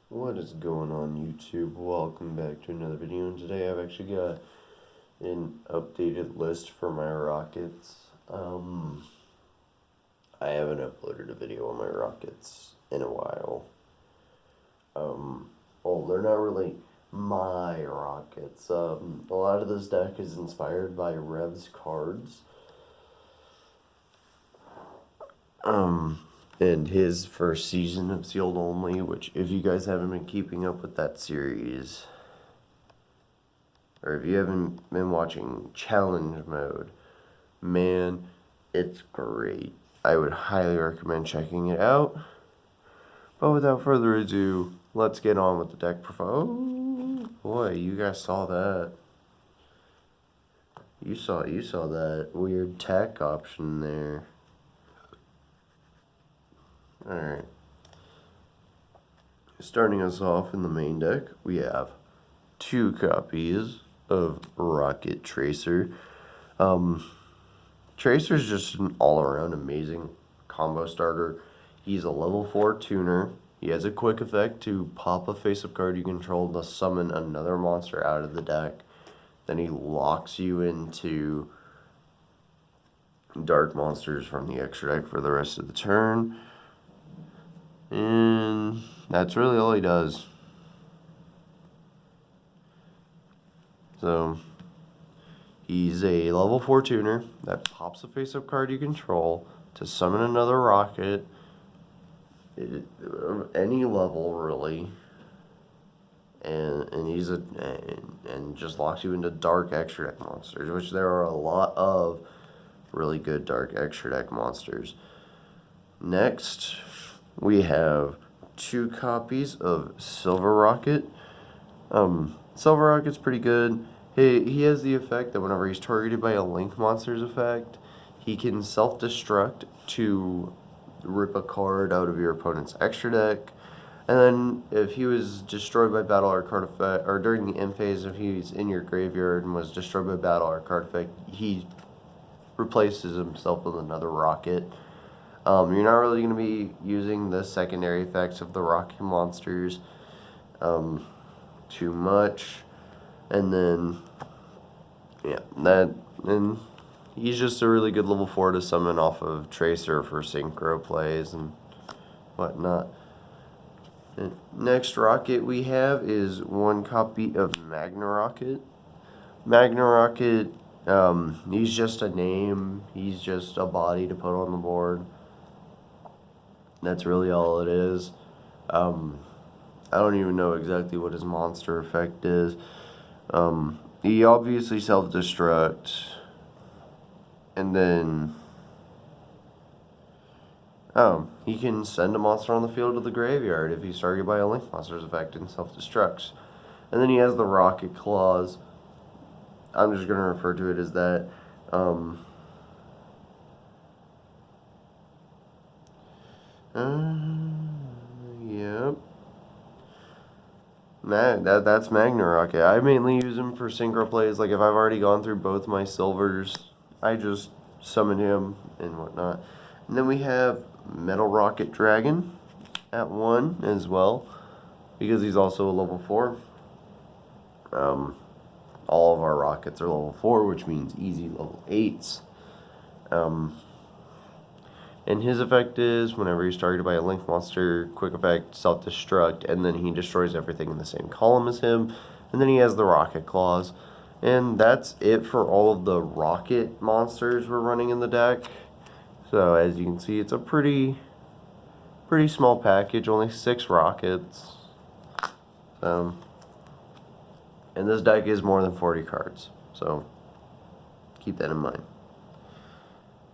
What is going on, YouTube? Welcome back to another video, and today I've actually got an updated list for my rockets. I haven't uploaded a video on my rockets in a while. Well, they're not really my rockets. A lot of this deck is inspired by Rev's cards. And his first season of Sealed Only, which, if you guys haven't been keeping up with that series, or if you haven't been watching Challenge Mode, man, it's great. I would highly recommend checking it out. But without further ado, let's get on with the deck profile. Oh, boy, you guys saw that. You saw that weird tech option there. Alright. Starting us off in the main deck, we have 2 copies of Rokket Tracer. Tracer's just an all-around amazing combo starter. He's a level 4 tuner. He has a quick effect to pop a face-up card you control to summon another monster out of the deck. Then he locks you into dark monsters from the extra deck for the rest of the turn. And that's really all he does. So, he's a level 4 tuner that pops a face-up card you control to summon another Rokket. Any level, really. And he's and just locks you into dark extra deck monsters, which there are a lot of really good dark extra deck monsters. Next, we have 2 copies of Silver Rokket. Silver Rocket's pretty good. He has the effect that whenever he's targeted by a Link monster's effect, he can self-destruct to rip a card out of your opponent's extra deck. And then if he was destroyed by battle or card effect, or during the end phase, if he's in your graveyard and was destroyed by battle or card effect, he replaces himself with another Rokket. You're not really going to be using the secondary effects of the Rokket monsters too much. And then, and he's just a really good level 4 to summon off of Tracer for synchro plays and whatnot. The next Rokket we have is 1 copy of Magna Rokket. Magna Rokket, he's just a name. He's just a body to put on the board. That's really all it is. I don't even know exactly what his monster effect is. He obviously self-destructs. And then, he can send a monster on the field to the graveyard if he's targeted by a Link monster's effect and self-destructs. And then he has the Rokket Claws. I'm just going to refer to it as that. Yep. That's Magna Rokket. I mainly use him for synchro plays. Like, if I've already gone through both my silvers, I just summon him and whatnot. And then we have Nocturne Dragon at 1 as well, because he's also a level 4. All of our Rockets are level 4, which means easy level 8s. And his effect is, whenever he's targeted by a Link monster, quick effect, self-destruct, and then he destroys everything in the same column as him. And then he has the Rokket Claws. And that's it for all of the Rokket monsters we're running in the deck. So, as you can see, it's a pretty small package, only 6 Rockets. And this deck is more than 40 cards, so keep that in mind.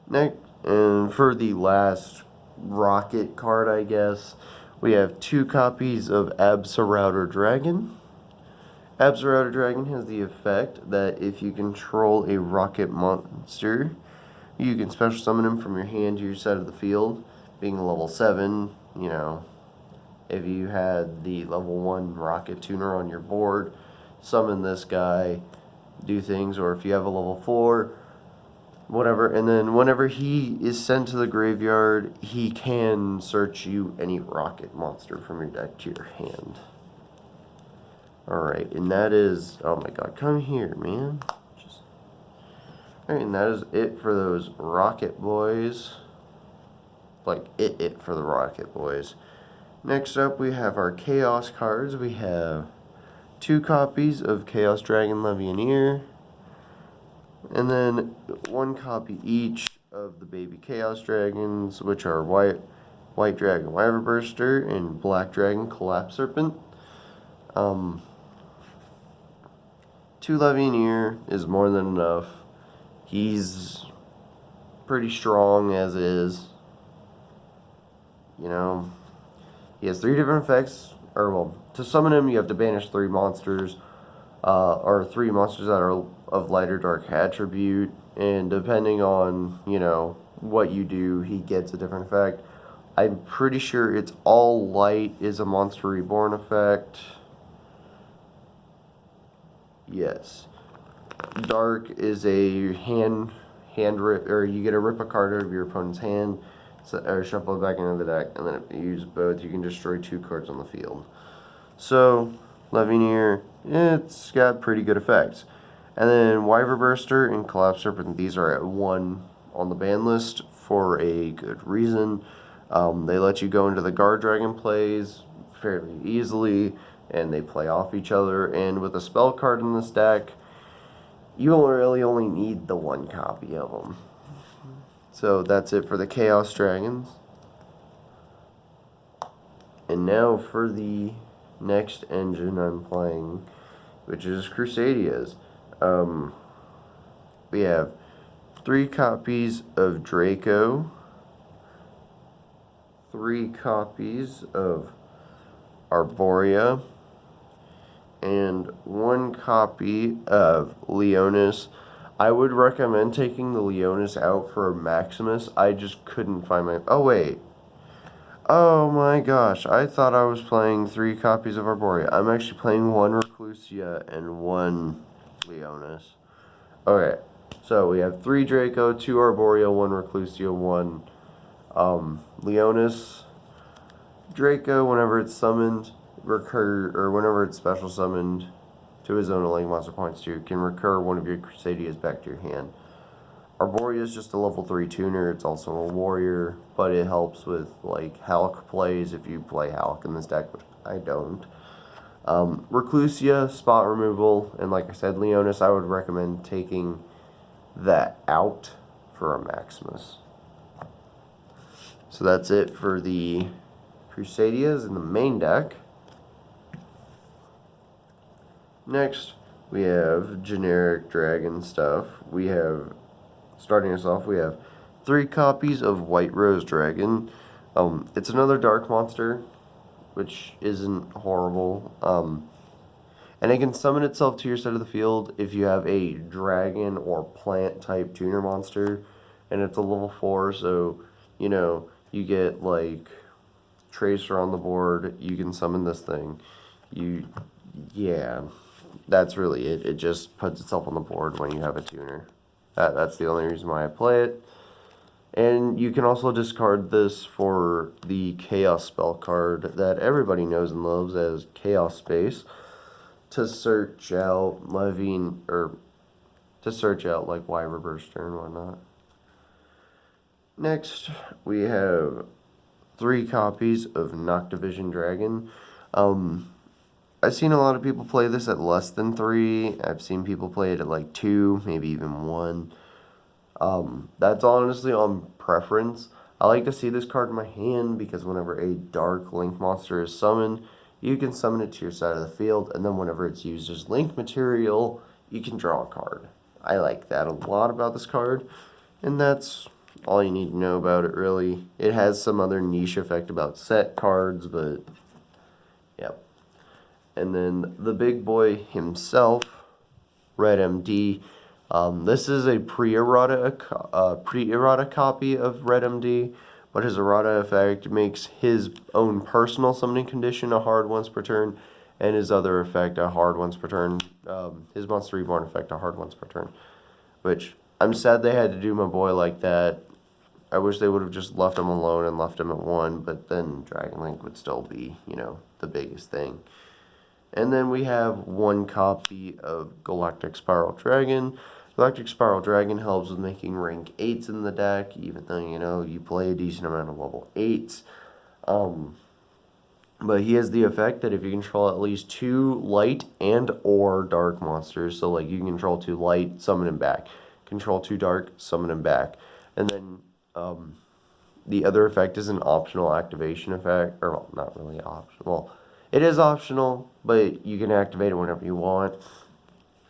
Next, and for the last Rokket card, I guess, we have 2 copies of Nocturne Dragon. Nocturne Dragon has the effect that if you control a Rokket monster, you can special summon him from your hand to your side of the field. Being a level 7, you know, if you had the level 1 Rokket tuner on your board, summon this guy, do things. Or if you have a level 4 whatever, and then whenever he is sent to the graveyard, he can search you any Rokket monster from your deck to your hand. Alright, and that is, oh my god, come here, man. Alright, and that is it for those Rokket boys. Like, it for the Rokket boys. Next up, we have our Chaos cards. We have 2 copies of Chaos Dragon Levianeer, and then 1 copy each of the baby Chaos Dragons, which are White Dragon Wyverburster and Black Dragon Collapse Serpent. 2 Levianeer is more than enough. He's pretty strong as is. You know, he has 3 different effects. Or, well, to summon him, you have to banish 3 monsters. Or 3 monsters that are of light or dark attribute. And depending on, you know, what you do, he gets a different effect. I'm pretty sure it's all light is a monster reborn effect. Yes. Dark is a hand rip, or you get to rip a card out of your opponent's hand, or shuffle it back into the deck, and then if you use both, you can destroy 2 cards on the field. So, Levianeer, it's got pretty good effects. And then Wyverburster and Collapse Serpent, these are at 1 on the ban list for a good reason. They let you go into the Guard Dragon plays fairly easily, and they play off each other, and with a spell card in this deck, you really only need the 1 copy of them. So that's it for the Chaos Dragons. And now for the next engine I'm playing, which is Crusaders. We have 3 copies of Draco, 3 copies of Arborea, and 1 copy of Leonis. I would recommend taking the Leonis out for a Maximus. I just couldn't find my... Oh, wait. Oh, my gosh. I thought I was playing 3 copies of Arborea. I'm actually playing 1 Reclusia and 1 Leonis. Okay. So, we have 3 Draco, 2 Arborea, 1 Reclusia, 1 Leonis. Draco, whenever it's summoned... whenever it's special summoned to his own link monster points 2, can recur one of your Crusaders back to your hand. Arborea is just a level 3 tuner. It's also a warrior, but it helps with like Halk plays if you play Halk in this deck, which I don't. Reclusia, spot removal, and like I said, Leonis, I would recommend taking that out for a Maximus. So that's it for the Crusaders in the main deck. Next, we have generic dragon stuff. We have, starting us off, we have 3 copies of White Rose Dragon. It's another dark monster, which isn't horrible. And it can summon itself to your side of the field if you have a dragon or plant type tuner monster. And it's a level 4, so, you know, you get like Tracer on the board, you can summon this thing. Yeah. That's really it. It just puts itself on the board when you have a tuner. That's the only reason why I play it. And you can also discard this for the Chaos spell card that everybody knows and loves as Chaos Space to search out Ravine, or to search out like Wyverburster and whatnot. Next, we have 3 copies of Nocturne Dragon. I've seen a lot of people play this at less than 3. I've seen people play it at like 2, maybe even 1. That's honestly on preference. I like to see this card in my hand because whenever a dark link monster is summoned, you can summon it to your side of the field, and then whenever it's used as link material, you can draw a card. I like that a lot about this card, and that's all you need to know about it, really. It has some other niche effect about set cards, but yep. And then the big boy himself, Redmd. This is a pre-errata copy of Redmd, but his errata effect makes his own personal summoning condition a hard once per turn, and his other effect a hard once per turn. His monster reborn effect a hard once per turn, which I'm sad they had to do my boy like that. I wish they would have just left him alone and left him at 1, but then Dragon Link would still be, the biggest thing. And then we have 1 copy of Galactic Spiral Dragon. Galactic Spiral Dragon helps with making rank 8s in the deck, even though, you play a decent amount of level 8s. But he has the effect that if you control at least 2 light and or dark monsters, so like you can control 2 light, summon him back. Control 2 dark, summon him back. And then the other effect is an optional activation effect, or well, not really optional. Well, it is optional, but you can activate it whenever you want.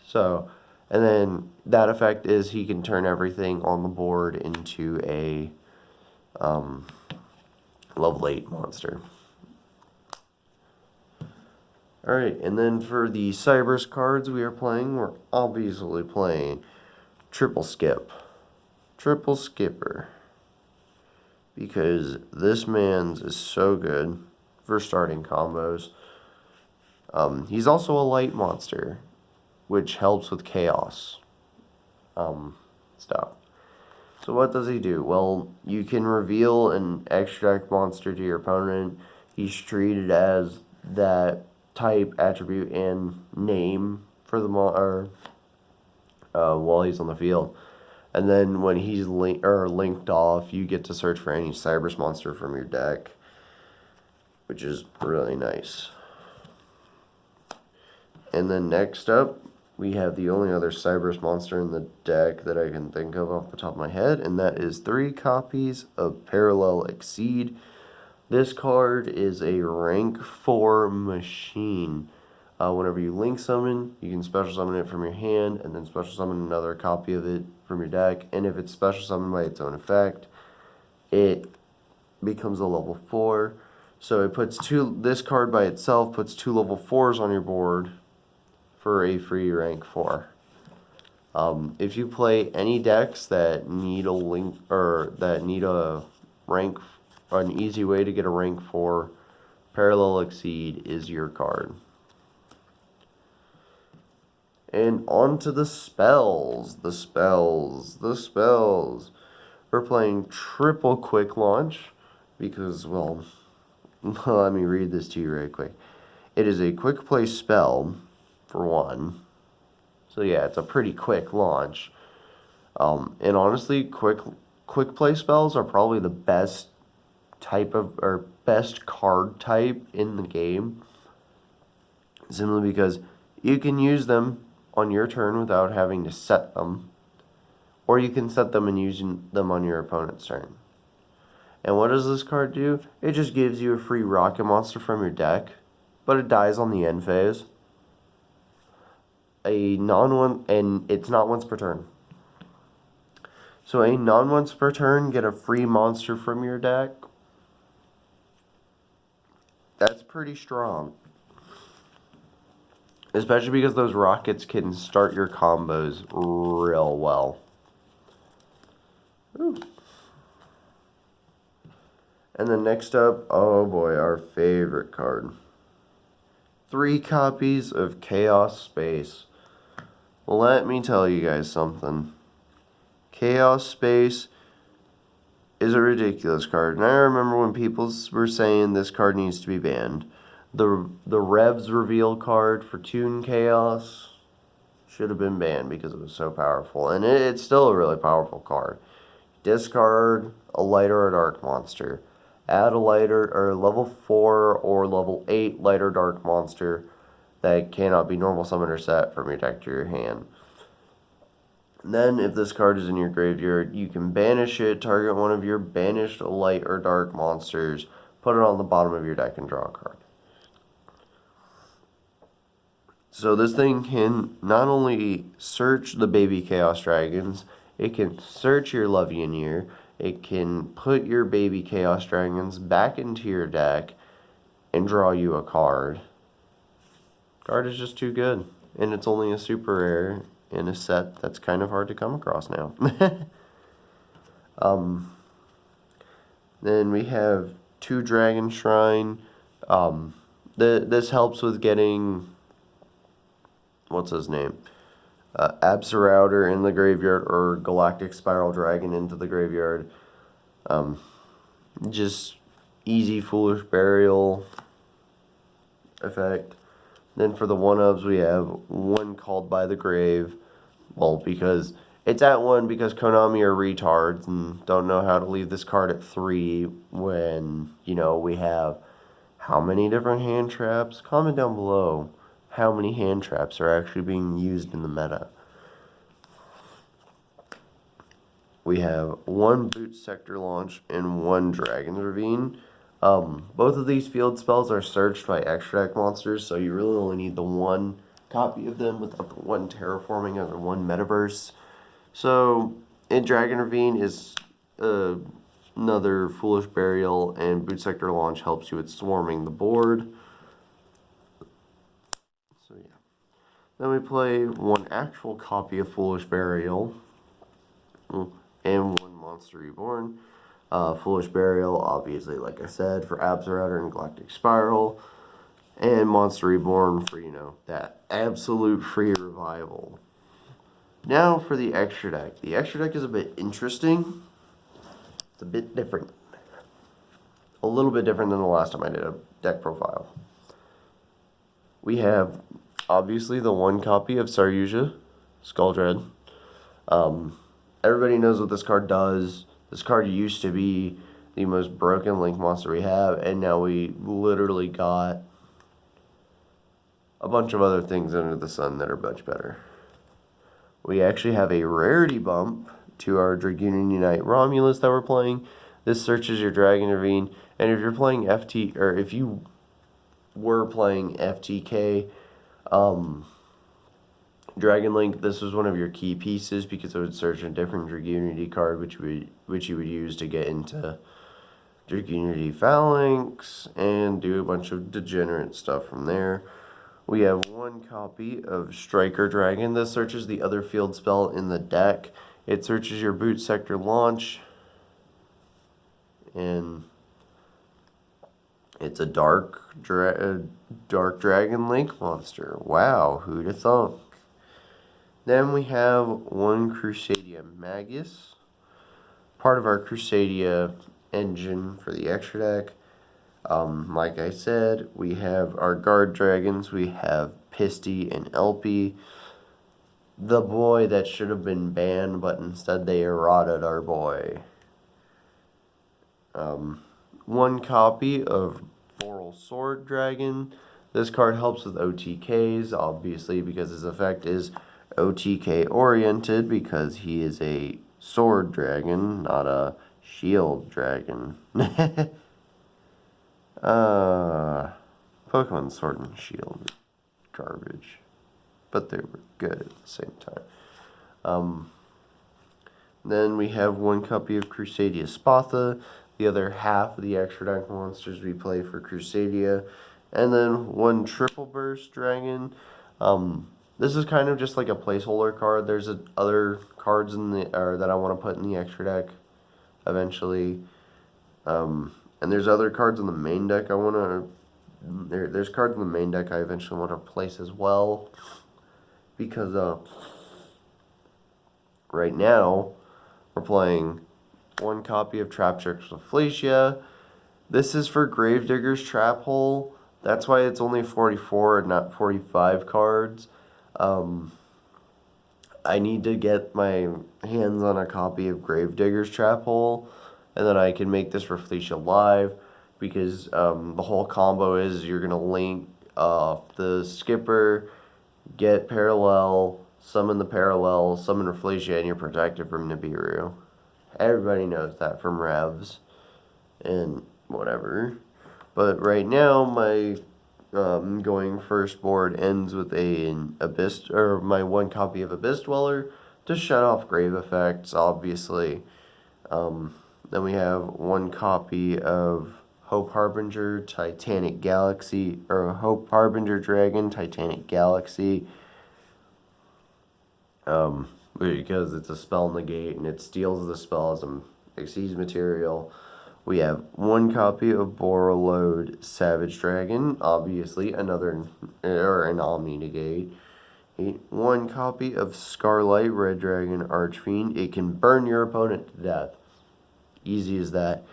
So, and then that effect is he can turn everything on the board into a level 8 monster. Alright, and then for the Cybers cards we're obviously playing Triple Skip. Triple Skipper. Because this man's is so good for starting combos. He's also a light monster, which helps with chaos stuff. So what does he do? Well, you can reveal an extract monster to your opponent. He's treated as that type, attribute, and name for the while he's on the field. And then when he's linked off, you get to search for any Cybers monster from your deck, which is really nice. And then next up, we have the only other Cybers monster in the deck that I can think of off the top of my head, and that is 3 copies of Parallel Exceed. This card is a rank 4 machine. Whenever you link summon, you can special summon it from your hand, and then special summon another copy of it from your deck. And if it's special summoned by its own effect, it becomes a level 4. So it puts this card by itself puts 2 level 4s on your board for a free rank 4. If you play any decks that need a link or that need a rank, an easy way to get a rank 4, Parallel Exceed is your card. And on to the spells. The spells. We're playing Triple Quick Launch because, well, let me read this to you really quick. It is a quick play spell, for 1. So yeah, it's a pretty quick launch. And honestly, quick play spells are probably the best best card type in the game. Simply because you can use them on your turn without having to set them, or you can set them and use them on your opponent's turn. And what does this card do? It just gives you a free Rokket monster from your deck, but it dies on the end phase. And it's not once per turn. So a non-once per turn, get a free monster from your deck. That's pretty strong. Especially because those Rockets can start your combos real well. Ooh. And then next up, oh boy, our favorite card. 3 copies of Chaos Space. Let me tell you guys something. Chaos Space is a ridiculous card. And I remember when people were saying this card needs to be banned. The Revs reveal card for Toon Chaos should have been banned because it was so powerful. And it's still a really powerful card. Discard a light or a dark monster. Add a lighter or level 4 or level 8 light or dark monster that cannot be normal summoned or set from your deck to your hand. Then, if this card is in your graveyard, you can banish it, target one of your banished light or dark monsters, put it on the bottom of your deck, and draw a card. So this thing can not only search the baby Chaos Dragons, it can search your Ravine, it can put your baby Chaos Dragons back into your deck and draw you a card. Card is just too good. And it's only a super rare in a set that's kind of hard to come across now. Then we have 2 Dragon Shrine. This helps with getting... what's his name? Absorouter in the graveyard, or Galactic Spiral Dragon into the graveyard. Just easy Foolish Burial effect. Then for the 1-ofs, we have one Called by the Grave. Well, because it's at 1 because Konami are retards and don't know how to leave this card at 3 when, we have how many different hand traps? Comment down below how many hand traps are actually being used in the meta. We have 1 Boot Sector Launch and 1 Dragon's Ravine. Both of these field spells are searched by extra deck monsters, so you really only need the 1 copy of them without the 1 terraforming or the 1 metaverse. So, in Dragon Ravine is another Foolish Burial, and Boot Sector Launch helps you with swarming the board. So yeah. Then we play 1 actual copy of Foolish Burial and 1 Monster Reborn. Foolish Burial, obviously, like I said, for Absorouter and Galactic Spiral. And Monster Reborn for, that absolute free revival. Now for the extra deck. The extra deck is a bit interesting. It's a bit different. A little bit different than the last time I did a deck profile. We have, obviously, the 1 copy of Saryuja, Skull Dread. Everybody knows what this card does. This card used to be the most broken Link monster we have, and now we literally got a bunch of other things under the sun that are much better. We actually have a rarity bump to our Dragoon Unite Romulus that we're playing. This searches your Dragon Ravine, and if you're playing FT, or if you were playing FTK, Dragon Link, this was one of your key pieces because it would search a different Dragoonity card, which you would use to get into Dragoonity Phalanx and do a bunch of degenerate stuff from there. We have 1 copy of Striker Dragon. This searches the other field spell in the deck. It searches your Boot Sector Launch, and it's a Dark Dragon Link monster. Wow, who'da thunk? Then we have 1 Crusader Magus, part of our Crusader engine for the extra deck. Like I said, we have our guard dragons. We have Pisty and Elpy, the boy that should have been banned, but instead they eroded our boy. 1 copy of Boral Sword Dragon. This card helps with OTKs, obviously, because his effect is OTK oriented, because he is a sword dragon, not a shield dragon. Pokemon Sword and Shield garbage, but they were good at the same time. Then we have 1 copy of Crusader Spatha, the other half of the extra deck monsters we play for Crusader, and then 1 Triple Burst Dragon. This is kind of just like a placeholder card. There's other cards that I want to put in the extra deck eventually. And there's other cards in the main deck there's cards in the main deck I eventually want to place as well. Because right now we're playing 1 copy of Traptrix with Fleecia. This is for Gravedigger's Trap Hole. That's why it's only 44 and not 45 cards. I need to get my hands on a copy of Gravedigger's Trap Hole, and then I can make this for Fleecia Live, because the whole combo is you're going to link the Skipper, get Parallel, summon the Parallel, summon Fleecia, and you're protected from Nibiru. Everybody knows that from Revs and whatever. But right now, my going first board ends with an Abyss, or my 1 copy of Abyss Dweller to shut off grave effects, obviously. Then we have 1 copy of Hope Harbinger Titanic Galaxy, or Hope Harbinger Dragon Titanic Galaxy. Because it's a spell negate and it steals the spell as an Xyz material. We have 1 copy of Borreload Savage Dragon, obviously an Omni negate. One copy of Scarlight Red Dragon Archfiend. It can burn your opponent to death. Easy as that.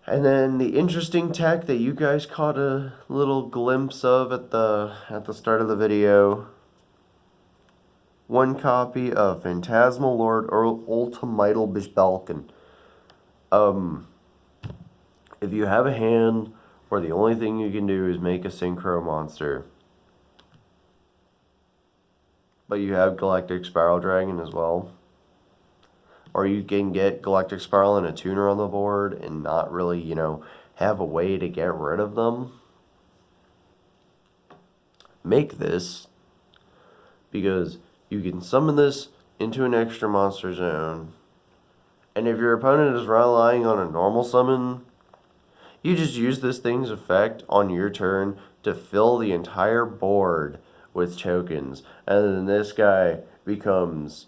And then the interesting tech that you guys caught a little glimpse of at the start of the video. One copy of Phantasmal Lord or Ultimatal Bishbalkin. If you have a hand where the only thing you can do is make a synchro monster, but you have Galactic Spiral Dragon as well, or you can get Galactic Spiral and a tuner on the board and not really, have a way to get rid of them, make this, because you can summon this into an extra monster zone, and if your opponent is relying on a normal summon, you just use this thing's effect on your turn to fill the entire board with tokens, and then this guy becomes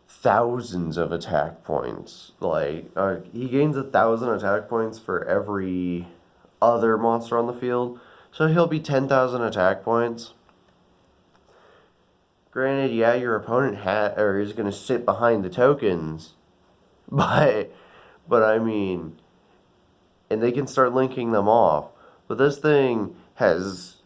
thousands of attack points. He gains 1,000 attack points for every other monster on the field, so he'll be 10,000 attack points. Granted, yeah, your opponent is going to sit behind the tokens, but I mean, and they can start linking them off. But this thing has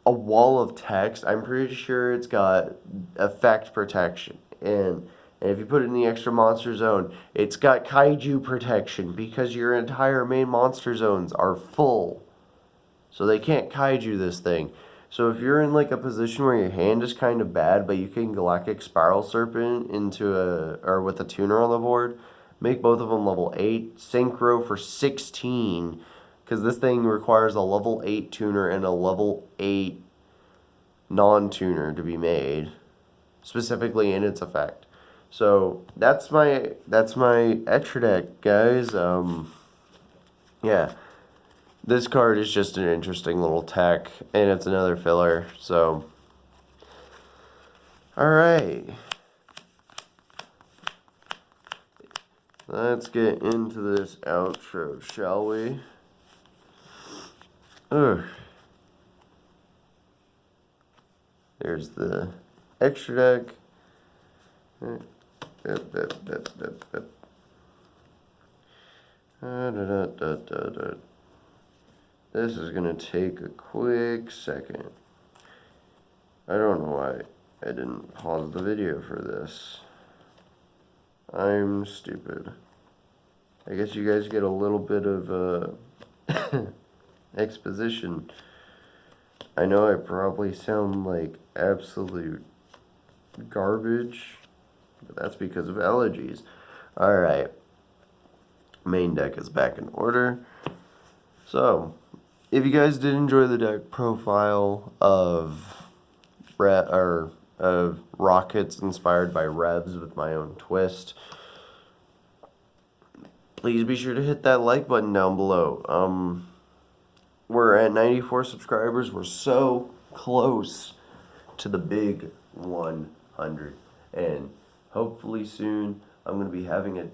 a wall of text. I'm pretty sure it's got effect protection. And if you put it in the extra monster zone, it's got kaiju protection because your entire main monster zones are full. So they can't kaiju this thing. So if you're in like a position where your hand is kind of bad, but you can Galactic Spiral Serpent with a tuner on the board, make both of them level 8, synchro for 16, because this thing requires a level 8 tuner and a level 8 non-tuner to be made, specifically in its effect. So that's my extra deck, guys. Yeah, this card is just an interesting little tech, and it's another filler. So, all right. Let's get into this outro, shall we? Ugh. There's the extra deck. This is going to take a quick second. I don't know why I didn't pause the video for this. I'm stupid. I guess you guys get a little bit of exposition. I know I probably sound like absolute garbage, but that's because of allergies. Alright. Main deck is back in order. So, if you guys did enjoy the deck profile of Rockets inspired by Revs with my own twist, please be sure to hit that like button down below. We're at 94 subscribers. We're so close to the big 100, and hopefully soon I'm going to be having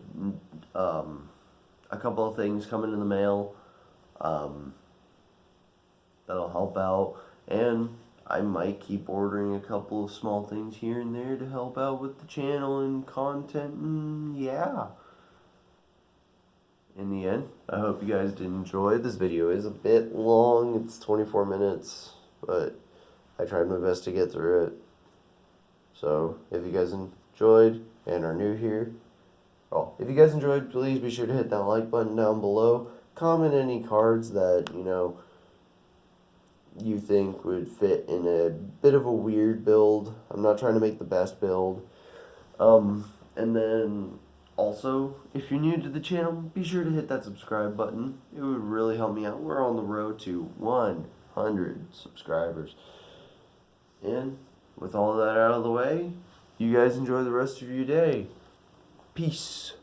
a couple of things coming in the mail that'll help out, and I might keep ordering a couple of small things here and there to help out with the channel and content, and yeah. In the end, I hope you guys did enjoy. This video is a bit long. It's 24 minutes, but I tried my best to get through it. So, if you guys enjoyed and are new here, if you guys enjoyed, please be sure to hit that like button down below. Comment any cards that, you think would fit in a bit of a weird build. I'm not trying to make the best build. And then, also, if you're new to the channel, be sure to hit that subscribe button. It would really help me out. We're on the road to 100 subscribers. And with all that out of the way, you guys enjoy the rest of your day. Peace.